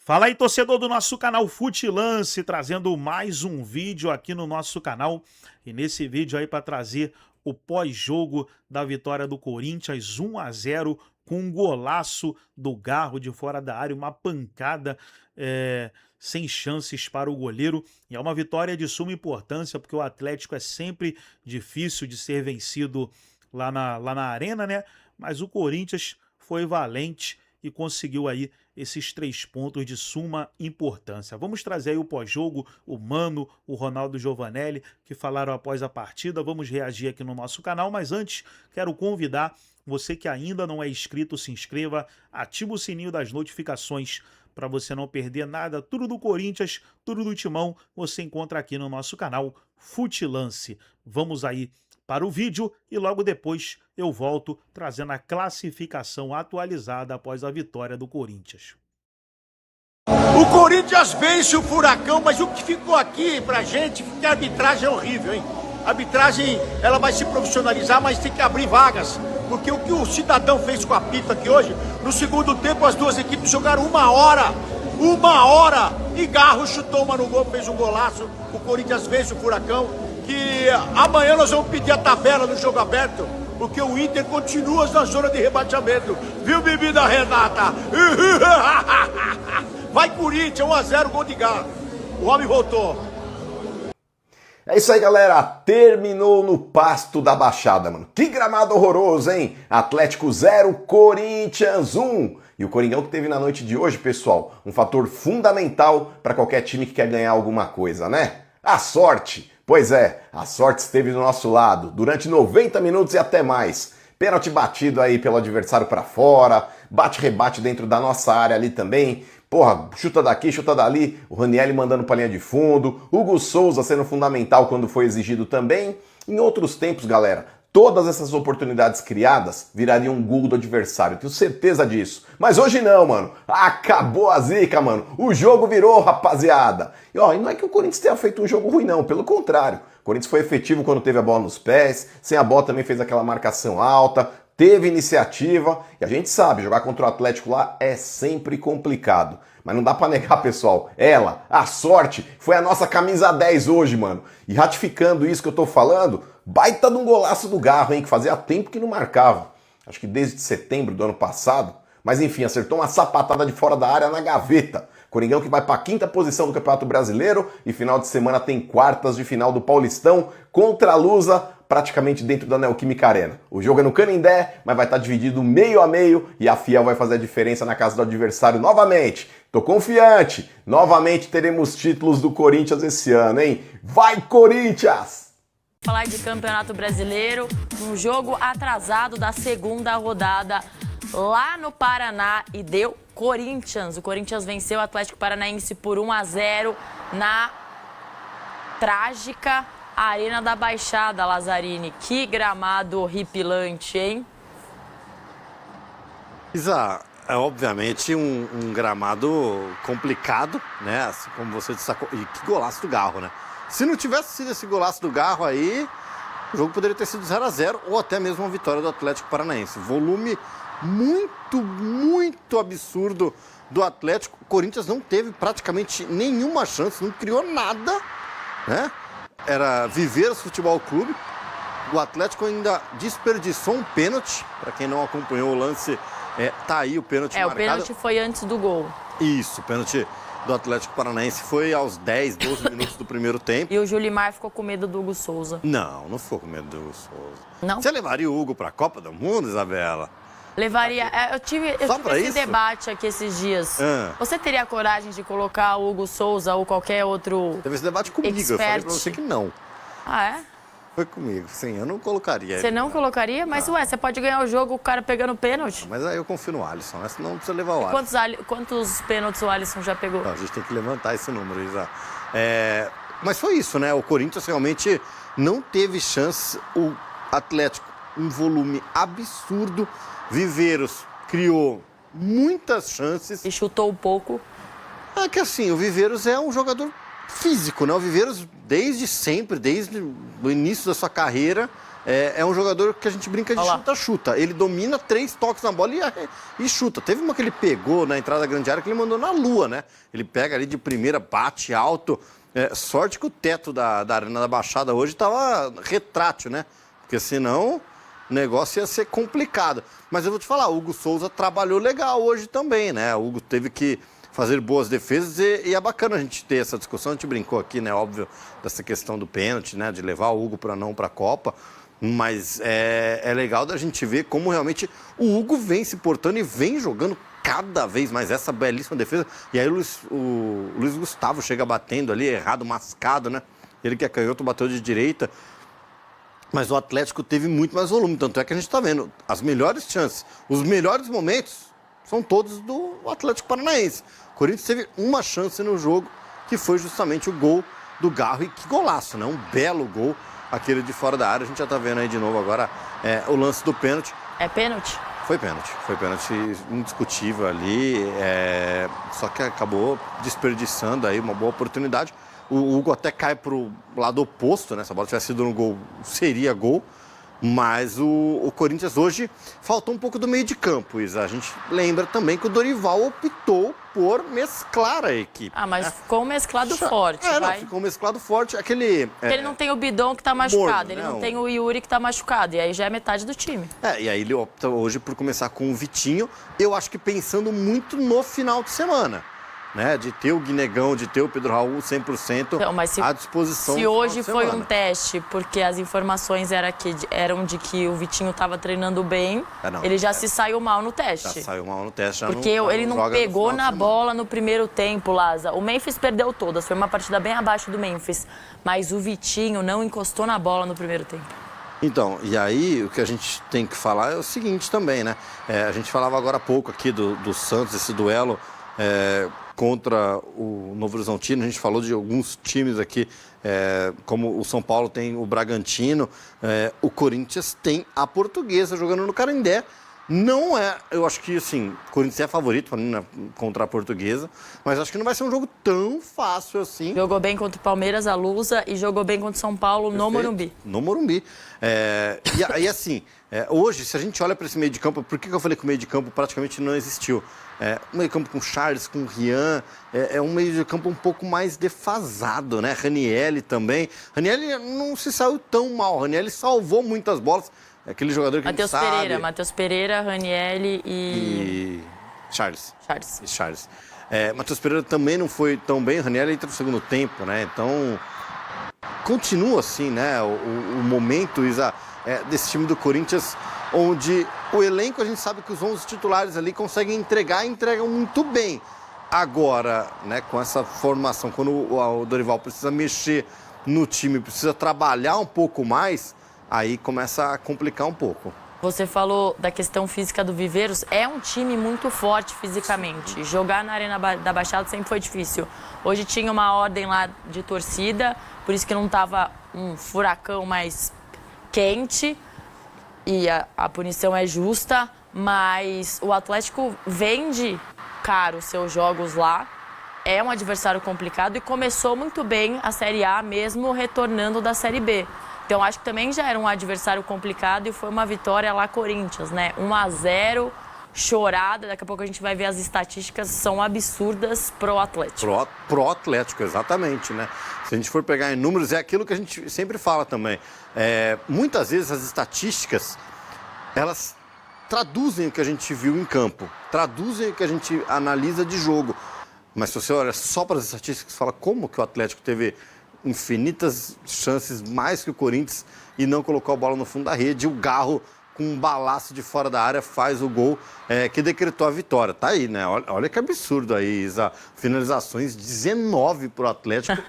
Fala aí, torcedor do nosso canal Futilance, trazendo mais um vídeo aqui no nosso canal. E nesse vídeo aí para trazer o pós-jogo da vitória do Corinthians 1-0 com um golaço do Garro de fora da área, uma pancada sem chances para o goleiro. E é uma vitória de suma importância, porque o Atlético é sempre difícil de ser vencido lá na arena, né? Mas o Corinthians foi valente e conseguiu aí esses 3 pontos de suma importância. Vamos trazer aí o pós-jogo, o Mano, o Ronaldo Giovanelli, que falaram após a partida. Vamos reagir aqui no nosso canal, mas antes quero convidar você que ainda não é inscrito, se inscreva, ativa o sininho das notificações para você não perder nada. Tudo do Corinthians, tudo do Timão, você encontra aqui no nosso canal Futilance. Vamos aí para o vídeo e logo depois eu volto trazendo a classificação atualizada após a vitória do Corinthians. O Corinthians vence o Furacão, mas o que ficou aqui pra gente é que a arbitragem é horrível, hein? A arbitragem, ela vai se profissionalizar, mas tem que abrir vagas. Porque o que o Cidadão fez com a apito aqui hoje, no segundo tempo as duas equipes jogaram 1 hora. 1 hora! E Garro chutou uma no gol, fez um golaço. O Corinthians vence o Furacão. Que amanhã nós vamos pedir a tabela no jogo aberto, porque o Inter continua na zona de rebaixamento. Viu, bebida Renata? Vai Corinthians, 1-0, gol de Garro. O homem voltou. É isso aí, galera. Terminou no Pasto da Baixada, mano. Que gramado horroroso, hein? Atlético 0, Corinthians 1. E o Coringão que teve na noite de hoje, pessoal, um fator fundamental para qualquer time que quer ganhar alguma coisa, né? A sorte. Pois é, a sorte esteve do nosso lado durante 90 minutos e até mais. Pênalti batido aí pelo adversário para fora, bate-rebate dentro da nossa área ali também. Porra, chuta daqui, chuta dali, o Ranieri mandando pra linha de fundo, Hugo Souza sendo fundamental quando foi exigido também. Em outros tempos, galera, todas essas oportunidades criadas virariam um gol do adversário, tenho certeza disso. Mas hoje não, mano. Acabou a zica, mano. O jogo virou, rapaziada. E não é que o Corinthians tenha feito um jogo ruim, não. Pelo contrário. O Corinthians foi efetivo quando teve a bola nos pés, sem a bola também fez aquela marcação alta, teve iniciativa. E a gente sabe, jogar contra o Atlético lá é sempre complicado. Mas não dá pra negar, pessoal. Ela, a sorte, foi a nossa camisa 10 hoje, mano. E ratificando isso que eu tô falando, baita de um golaço do Garro, hein? Que fazia tempo que não marcava. Acho que desde setembro do ano passado. Mas enfim, acertou uma sapatada de fora da área na gaveta. Coringão que vai para a 5ª posição do Campeonato Brasileiro e final de semana tem quartas de final do Paulistão contra a Lusa, praticamente dentro da Neoquímica Arena. O jogo é no Canindé, mas vai estar dividido meio a meio e a Fiel vai fazer a diferença na casa do adversário novamente. Tô confiante, novamente teremos títulos do Corinthians esse ano, hein? Vai, Corinthians! Falar de Campeonato Brasileiro, um jogo atrasado da 2ª rodada lá no Paraná e deu Corinthians. O Corinthians venceu o Atlético Paranaense por 1-0 na trágica Arena da Baixada, Lazzarini. Que gramado horripilante, hein? Isa, é obviamente um gramado complicado, né? Assim como você destacou. E que golaço do Garro, né? Se não tivesse sido esse golaço do Garro aí, o jogo poderia ter sido 0-0 ou até mesmo uma vitória do Atlético Paranaense. Volume muito absurdo do Atlético. O Corinthians não teve praticamente nenhuma chance, não criou nada, né? Era Viveiros Futebol Clube. O Atlético ainda desperdiçou um pênalti. Para quem não acompanhou o lance, tá aí o pênalti marcado. O pênalti foi antes do gol. Isso, o pênalti do Atlético Paranaense foi aos 10, 12 minutos do primeiro tempo. E o Julimar ficou com medo do Hugo Souza. Não ficou com medo do Hugo Souza. Não? Você levaria o Hugo para a Copa do Mundo, Isabela? Levaria. Eu tive esse debate aqui esses dias. Você teria coragem de colocar o Hugo Souza ou qualquer outro. Teve esse debate comigo, eu falei pra você que não. Ah, é? Foi comigo, sim, eu não colocaria. Você não colocaria? Mas, você pode ganhar o jogo o cara pegando pênalti. Mas aí eu confio no Alisson, né? Senão não precisa levar o Alisson. Quantos pênaltis o Alisson já pegou? Não, a gente tem que levantar esse número, Isa. Mas foi isso, né? O Corinthians realmente não teve chance. O Atlético, um volume absurdo. Viveiros criou muitas chances. E chutou um pouco. É que assim, o Viveiros é um jogador físico, né? O Viveiros, desde sempre, desde o início da sua carreira, é um jogador que a gente brinca de chuta-chuta. Ele domina 3 toques na bola e chuta. Teve uma que ele pegou na entrada da grande área que ele mandou na lua, né? Ele pega ali de primeira, bate alto. Sorte que o teto da Arena da Baixada hoje estava retrátil, né? Porque senão o negócio ia ser complicado. Mas eu vou te falar, o Hugo Souza trabalhou legal hoje também, né? O Hugo teve que fazer boas defesas e é bacana a gente ter essa discussão. A gente brincou aqui, né? Óbvio, dessa questão do pênalti, né? De levar o Hugo para a Copa. Mas é legal da gente ver como realmente o Hugo vem se portando e vem jogando cada vez mais essa belíssima defesa. E aí o Luiz Gustavo chega batendo ali, errado, mascado, né? Ele que é canhoto, bateu de direita. Mas o Atlético teve muito mais volume. Tanto é que a gente está vendo as melhores chances, os melhores momentos são todos do Atlético Paranaense. O Corinthians teve uma chance no jogo, que foi justamente o gol do Garro. E que golaço, né? Um belo gol, aquele de fora da área. A gente já está vendo aí de novo agora o lance do pênalti. É pênalti? Foi pênalti indiscutível ali, só que acabou desperdiçando aí uma boa oportunidade. O Hugo até cai para o lado oposto, né? Se a bola tivesse sido no gol, seria gol. Mas o Corinthians hoje faltou um pouco do meio de campo, Isa. A gente lembra também que o Dorival optou por mesclar a equipe. Mas ficou um mesclado forte, vai. Ficou um mesclado forte. Ele não tem o Bidon que tá machucado, morno, ele né? não tem o Yuri que tá machucado, e aí já é metade do time. E aí ele opta hoje por começar com o Vitinho, eu acho que pensando muito no final de semana. Né, de ter o Guinegão, de ter o Pedro Raul 100% à disposição. Se hoje foi um teste, porque as informações eram de que o Vitinho estava treinando bem, ele já se saiu mal no teste. Já saiu mal no teste. Porque ele não pegou na bola no primeiro tempo, Laza. O Memphis perdeu todas, foi uma partida bem abaixo do Memphis. Mas o Vitinho não encostou na bola no primeiro tempo. Então, e aí o que a gente tem que falar é o seguinte também, né? A gente falava agora há pouco aqui do Santos, esse duelo contra o Novo Horizontino. A gente falou de alguns times aqui, como o São Paulo tem o Bragantino, o Corinthians tem a Portuguesa jogando no Canindé. Não eu acho que, assim, o Corinthians é favorito contra a Portuguesa, mas acho que não vai ser um jogo tão fácil assim. Jogou bem contra o Palmeiras, a Lusa, e jogou bem contra o São Paulo no Morumbi. No Morumbi. E aí, assim, hoje, se a gente olha para esse meio de campo, por que eu falei que o meio de campo praticamente não existiu? O meio de campo com Charles, com Rian, é um meio de campo um pouco mais defasado, né? Ranieri também. Ranieri não se saiu tão mal, Ranieri salvou muitas bolas. Aquele jogador que Matheus Pereira, Ranieri e Charles. Charles. Matheus Pereira também não foi tão bem, o Ranieri entra no segundo tempo, né? Então, continua assim, né? O momento, Isa, desse time do Corinthians, onde o elenco, a gente sabe que os 11 titulares ali conseguem entregam muito bem. Agora, né, com essa formação, quando o Dorival precisa mexer no time, precisa trabalhar um pouco mais, aí começa a complicar um pouco. Você falou da questão física do Viveiros, é um time muito forte fisicamente. Sim. Jogar na Arena da Baixada sempre foi difícil. Hoje tinha uma ordem lá de torcida, por isso que não estava um furacão mais quente, e a punição é justa, mas o Atlético vende caro os seus jogos lá, é um adversário complicado e começou muito bem a Série A, mesmo retornando da Série B. Então, acho que também já era um adversário complicado e foi uma vitória lá Corinthians, né? 1-0, chorada. Daqui a pouco a gente vai ver as estatísticas, são absurdas pro Atlético. Pro Atlético, exatamente, né? Se a gente for pegar em números, é aquilo que a gente sempre fala também. Muitas vezes as estatísticas, elas traduzem o que a gente viu em campo, traduzem o que a gente analisa de jogo. Mas se você olha só para as estatísticas, fala como que o Atlético teve infinitas chances mais que o Corinthians e não colocou a bola no fundo da rede. O Garro, com um balaço de fora da área, faz o gol que decretou a vitória. Tá aí, né? Olha que absurdo aí, Isa. Finalizações, 19 para o Atlético,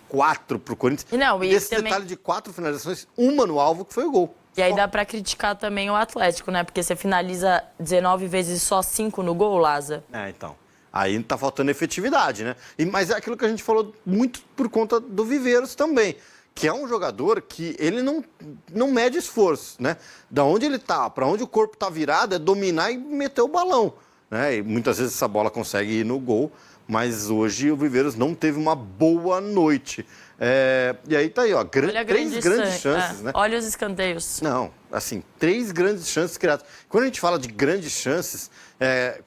4 para o Corinthians. E esse também... detalhe de 4 finalizações, uma no alvo, que foi o gol. E aí dá para criticar também o Atlético, né? Porque você finaliza 19 vezes só 5 no gol, Laza. Então. Aí tá faltando efetividade, né? Mas é aquilo que a gente falou muito por conta do Viveiros também, que é um jogador que ele não mede esforço, né? Da onde ele tá, para onde o corpo tá virado, é dominar e meter o balão. né? E muitas vezes essa bola consegue ir no gol, mas hoje o Viveiros não teve uma boa noite. E aí tá aí, ó, três grandes chances, né? Olha os escanteios. Não, assim, 3 grandes chances criadas. Quando a gente fala de grandes chances,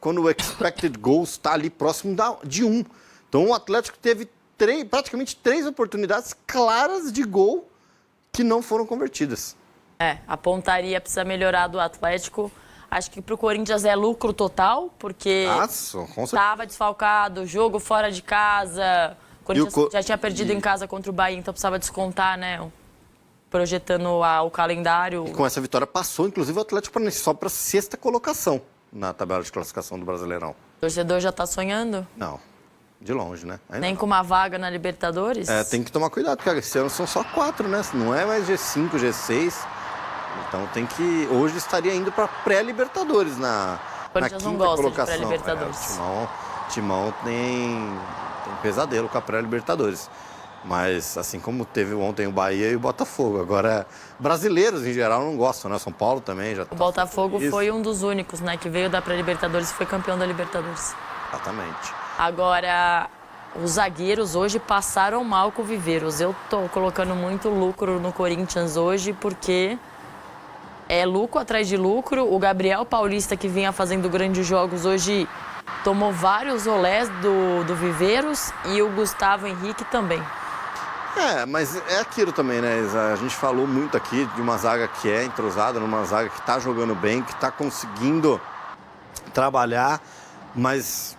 quando o expected goals está ali próximo de 1. Então o Atlético teve praticamente 3 oportunidades claras de gol que não foram convertidas. A pontaria precisa melhorar do Atlético. Acho que pro Corinthians é lucro total, porque estava desfalcado, jogo fora de casa. O Corinthians já tinha perdido em casa contra o Bahia, então precisava descontar, né? Projetando o calendário. E com essa vitória passou, inclusive, o Atlético Paranaense só para 6ª colocação na tabela de classificação do Brasileirão. O torcedor já está sonhando? Não, de longe, né? Ainda nem não. Com uma vaga na Libertadores? Tem que tomar cuidado, porque esse ano são só 4, né? Não é mais G5, G6. Então tem que... Hoje estaria indo para pré-Libertadores na quinta não gosta colocação. de pré-Libertadores. Timão tem pesadelo com a pré-Libertadores. Mas assim como teve ontem o Bahia e o Botafogo. Agora, brasileiros em geral não gostam, né? São Paulo também já O Botafogo foi um dos únicos, né? Que veio da pré-Libertadores e foi campeão da Libertadores. Exatamente. Agora, os zagueiros hoje passaram mal com o Viveiros. Eu tô colocando muito lucro no Corinthians hoje, porque é lucro atrás de lucro. O Gabriel Paulista, que vinha fazendo grandes jogos, hoje tomou vários olés do Viveiros, e o Gustavo Henrique também. Mas é aquilo também, né, Isa? A gente falou muito aqui de uma zaga que é entrosada, numa zaga que tá jogando bem, que tá conseguindo trabalhar, mas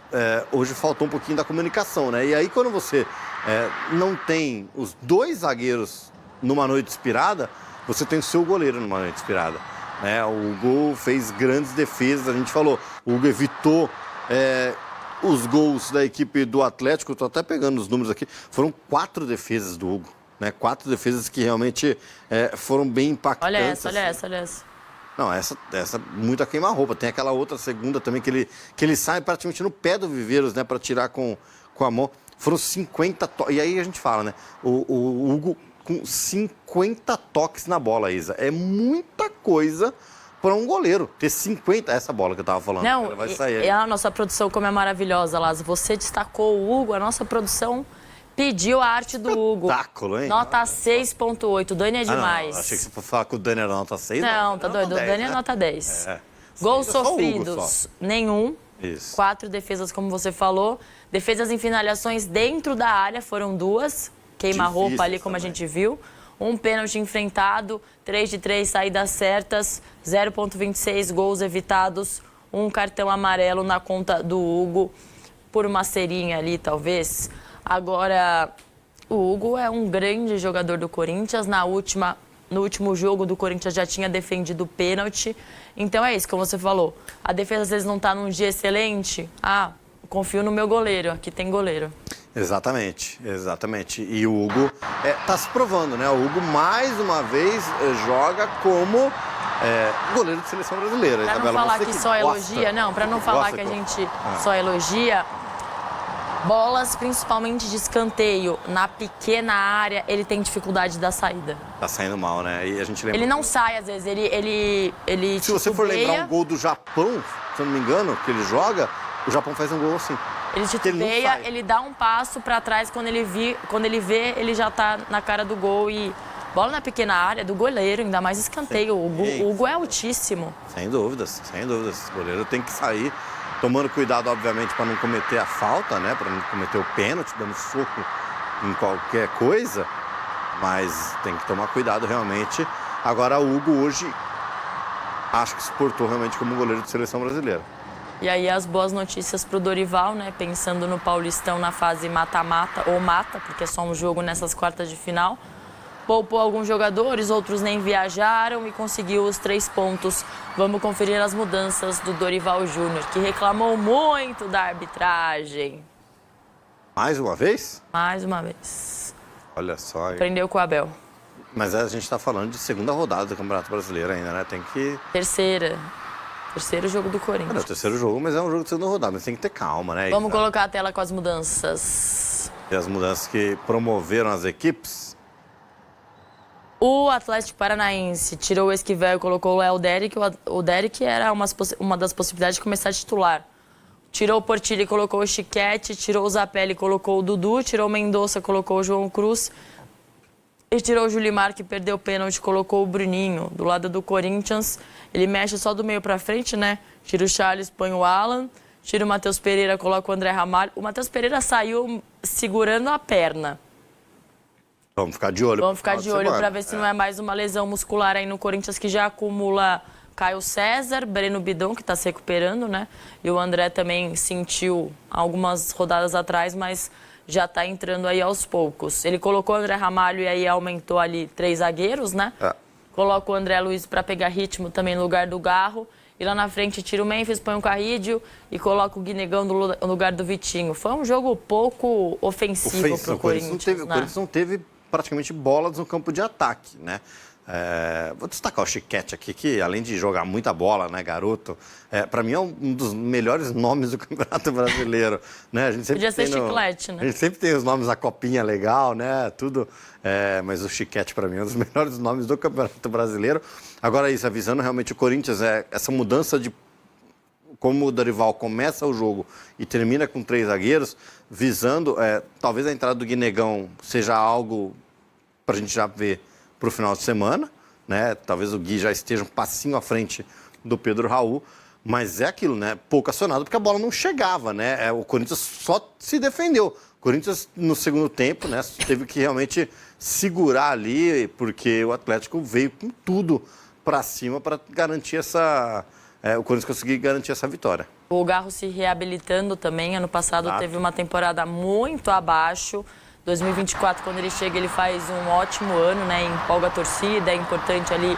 hoje faltou um pouquinho da comunicação, né? E aí quando você não tem os 2 zagueiros numa noite inspirada, você tem o seu goleiro numa noite inspirada, né? O Hugo fez grandes defesas, a gente falou, o Hugo evitou os gols da equipe do Atlético. Estou até pegando os números aqui, foram 4 defesas do Hugo, né? 4 defesas que realmente foram bem impactantes. Olha essa. Não, essa muito a queima-roupa. Tem aquela outra segunda também que ele sai praticamente no pé do Viveiros, né? Para tirar com a mão. Foram 50 toques. E aí a gente fala, né? O Hugo com 50 toques na bola, Isa. É muita coisa para um goleiro ter 50, essa bola que eu tava falando. Não, ela vai sair a nossa produção, como é maravilhosa, Lázaro. Você destacou o Hugo, a nossa produção pediu a arte do Hugo. Espetáculo, hein? Nota 6.8, o Dani é demais. Não, achei que você fosse falar que o Dani era nota 6. Não, tá doido, o Dani é nota 10. Gols sofridos, nenhum. Isso. 4 defesas, como você falou. Defesas em finalizações dentro da área, foram 2. Queima-roupa ali, como também a gente viu. Um pênalti enfrentado, 3 de 3 saídas certas, 0,26 gols evitados, um cartão amarelo na conta do Hugo, por uma cerinha ali, talvez. Agora, o Hugo é um grande jogador do Corinthians. No último jogo do Corinthians já tinha defendido o pênalti. Então é isso, como você falou. A defesa às vezes não está num dia excelente. Confio no meu goleiro, aqui tem goleiro. Exatamente. E o Hugo está se provando, né? O Hugo, mais uma vez, joga como goleiro de seleção brasileira. Para não falar que só elogia, para não falar que a gente só elogia, bolas, principalmente de escanteio, na pequena área, ele tem dificuldade da saída. Tá saindo mal, né? E a gente lembra... Ele não sai, às vezes, ele Se você for lembrar um gol do Japão, se eu não me engano, que ele joga, o Japão faz um gol assim. Ele titubeia, ele dá um passo para trás, quando ele vê, ele já tá na cara do gol. E bola na pequena área do goleiro, ainda mais escanteio. O Hugo é altíssimo. Sem dúvidas. O goleiro tem que sair, tomando cuidado, obviamente, para não cometer a falta, né? Para não cometer o pênalti, dando soco em qualquer coisa. Mas tem que tomar cuidado, realmente. Agora, o Hugo hoje, acho que se portou realmente como goleiro de seleção brasileira. E aí as boas notícias para o Dorival, né? Pensando no Paulistão na fase mata-mata, ou mata, porque é só um jogo nessas quartas de final. Poupou alguns jogadores, outros nem viajaram e conseguiu os 3 pontos. Vamos conferir as mudanças do Dorival Júnior, que reclamou muito da arbitragem. Mais uma vez? Mais uma vez. Olha só. Aprendeu com o Abel. Mas a gente está falando de segunda rodada do Campeonato Brasileiro ainda, né? Tem que... Terceiro jogo do Corinthians. É o terceiro jogo, mas é um jogo de segunda rodada, mas tem que ter calma, né? Vamos colocar a tela com as mudanças. E as mudanças que promoveram as equipes. O Atlético Paranaense tirou o Esquivel e colocou o Léo Derek. O Derek era uma das possibilidades de começar a titular. tirou o Portillo e colocou o Chiquete, tirou o Zapelli e colocou o Dudu, tirou o Mendonça e colocou o João Cruz, e tirou o Julimar, que perdeu o pênalti, colocou o Bruninho. Do lado do Corinthians, ele mexe só do meio pra frente, né? Tira o Charles, põe o Alan, tira o Matheus Pereira, coloca o André Ramalho. O Matheus Pereira saiu segurando a perna. Vamos ficar de olho. Vamos ficar de olho para ver se não é mais uma lesão muscular aí no Corinthians, que já acumula Caio César, Breno Bidon, que está se recuperando, né? E o André também sentiu algumas rodadas atrás, mas já está entrando aí aos poucos. Ele colocou o André Ramalho e aí aumentou ali 3 zagueiros, né? Coloca o André Luiz para pegar ritmo também no lugar do Garro. E lá na frente tira o Memphis, põe o Carrídio e coloca o Guinegão no lugar do Vitinho. Foi um jogo pouco ofensivo para o Corinthians. O Corinthians não teve praticamente bolas no campo de ataque, né? Vou destacar o Chiquete aqui, que além de jogar muita bola, né, garoto, para mim é um dos melhores nomes do Campeonato Brasileiro, né? A gente sempre podia ser Chiclete, né? A gente sempre tem os nomes da copinha legal, né? Tudo, mas o Chiquete para mim é um dos melhores nomes do Campeonato Brasileiro. Agora isso, avisando realmente o Corinthians, essa mudança de como o Dorival começa o jogo e termina com 3 zagueiros, visando, talvez a entrada do Guinegão seja algo para a gente já ver para o final de semana, né? Talvez o Gui já esteja um passinho à frente do Pedro Raul, mas é aquilo, né? Pouco acionado porque a bola não chegava, né? O Corinthians só se defendeu. O Corinthians, no segundo tempo, né, teve que realmente segurar ali, porque o Atlético veio com tudo para cima para garantir o Corinthians conseguir garantir essa vitória. O Garro se reabilitando também. Ano passado teve uma temporada muito abaixo. 2024, quando ele chega, ele faz um ótimo ano, né? Empolga a torcida, é importante ali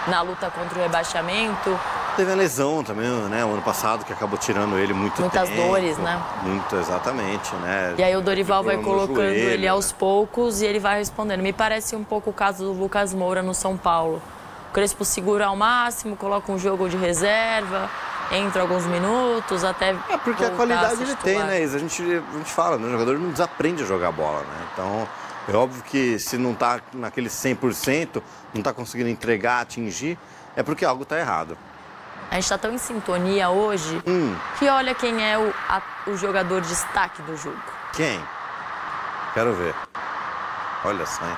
na luta contra o rebaixamento. Teve a lesão também, né? O ano passado, que acabou tirando ele muitas dores, né? Muito, exatamente, né? E aí o Dorival vai colocando joelho, ele aos poucos e ele vai respondendo. Me parece um pouco o caso do Lucas Moura no São Paulo. O Crespo segura ao máximo, coloca um jogo de reserva, entra alguns minutos até porque a qualidade ele tem, né, Isa? A gente fala, né? O jogador não desaprende a jogar bola, né? Então, é óbvio que se não tá naquele 100%, não tá conseguindo entregar, atingir, é porque algo tá errado. A gente tá tão em sintonia hoje que olha quem é o jogador de destaque do jogo. Quem? Quero ver. Olha só, hein?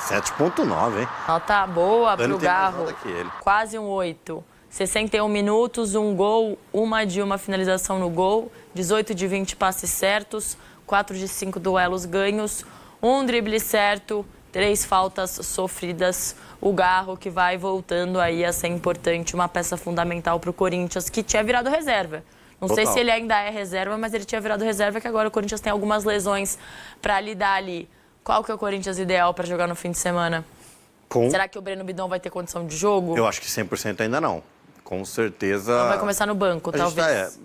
7.9, hein? Nota boa pro Garro. Que ele. Quase um 8. 61 minutos, um gol, uma finalização no gol, 18 de 20 passes certos, 4 de 5 duelos ganhos, um drible certo, 3 faltas sofridas. O Garro que vai voltando aí a ser importante, uma peça fundamental para o Corinthians, que tinha virado reserva. Não sei se ele ainda é reserva, mas ele tinha virado reserva, que agora o Corinthians tem algumas lesões para lidar ali. Qual que é o Corinthians ideal para jogar no fim de semana? Será que o Breno Bidon vai ter condição de jogo? Eu acho que 100% ainda não. Com certeza... Então vai começar no banco, talvez.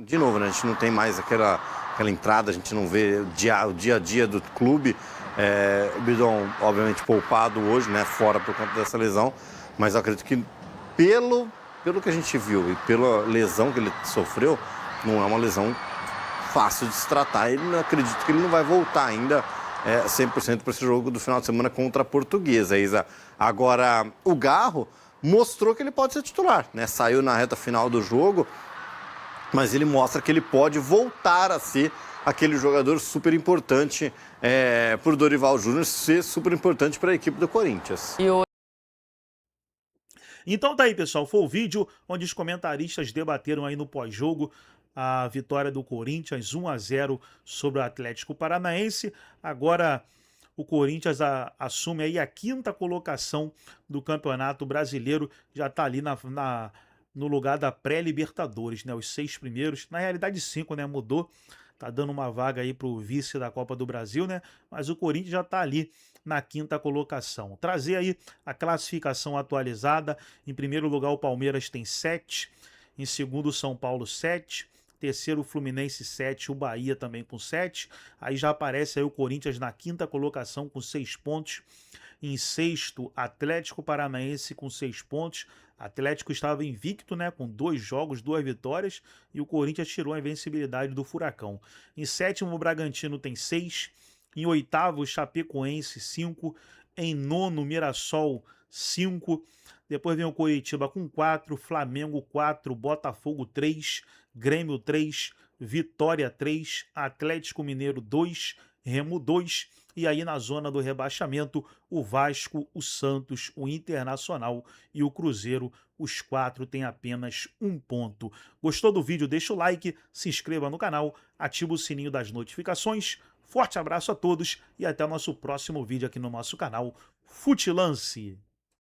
De novo, né? A gente não tem mais aquela entrada, a gente não vê o dia a dia do clube. O Bidon, obviamente, poupado hoje, né? Fora por conta dessa lesão. Mas eu acredito que pelo que a gente viu e pela lesão que ele sofreu, não é uma lesão fácil de se tratar. E não acredito que ele não vai voltar ainda 100% para esse jogo do final de semana contra a Portuguesa, Isa. Agora, o Garro mostrou que ele pode ser titular, né? Saiu na reta final do jogo, mas ele mostra que ele pode voltar a ser aquele jogador super importante para o Dorival Júnior, ser super importante para a equipe do Corinthians. Então tá aí, pessoal, foi o vídeo onde os comentaristas debateram aí no pós-jogo a vitória do Corinthians 1-0 sobre o Atlético Paranaense. Agora o Corinthians assume aí a 5ª colocação do Campeonato Brasileiro, já está ali no lugar da pré-Libertadores, né? Os 6 primeiros, na realidade 5, né? Mudou, tá dando uma vaga aí para o vice da Copa do Brasil, né? Mas o Corinthians já está ali na 5ª colocação. Trazer aí a classificação atualizada. Em primeiro lugar o Palmeiras tem 7, em segundo o São Paulo 7, terceiro o Fluminense 7, o Bahia também com 7. Aí já aparece aí o Corinthians na 5ª colocação com 6 pontos. Em sexto, Atlético Paranaense com 6 pontos. Atlético estava invicto, né, com 2 jogos, 2 vitórias, e o Corinthians tirou a invencibilidade do Furacão. Em sétimo, o Bragantino tem 6. Em oitavo, Chapecoense 5. Em nono, Mirassol 5. Depois vem o Coritiba com 4, Flamengo 4, Botafogo 3, Grêmio 3, Vitória 3, Atlético Mineiro 2, Remo 2. E aí na zona do rebaixamento, o Vasco, o Santos, o Internacional e o Cruzeiro. Os 4 têm apenas 1 ponto. Gostou do vídeo? Deixa o like, se inscreva no canal, ativa o sininho das notificações. Forte abraço a todos e até o nosso próximo vídeo aqui no nosso canal Futilance.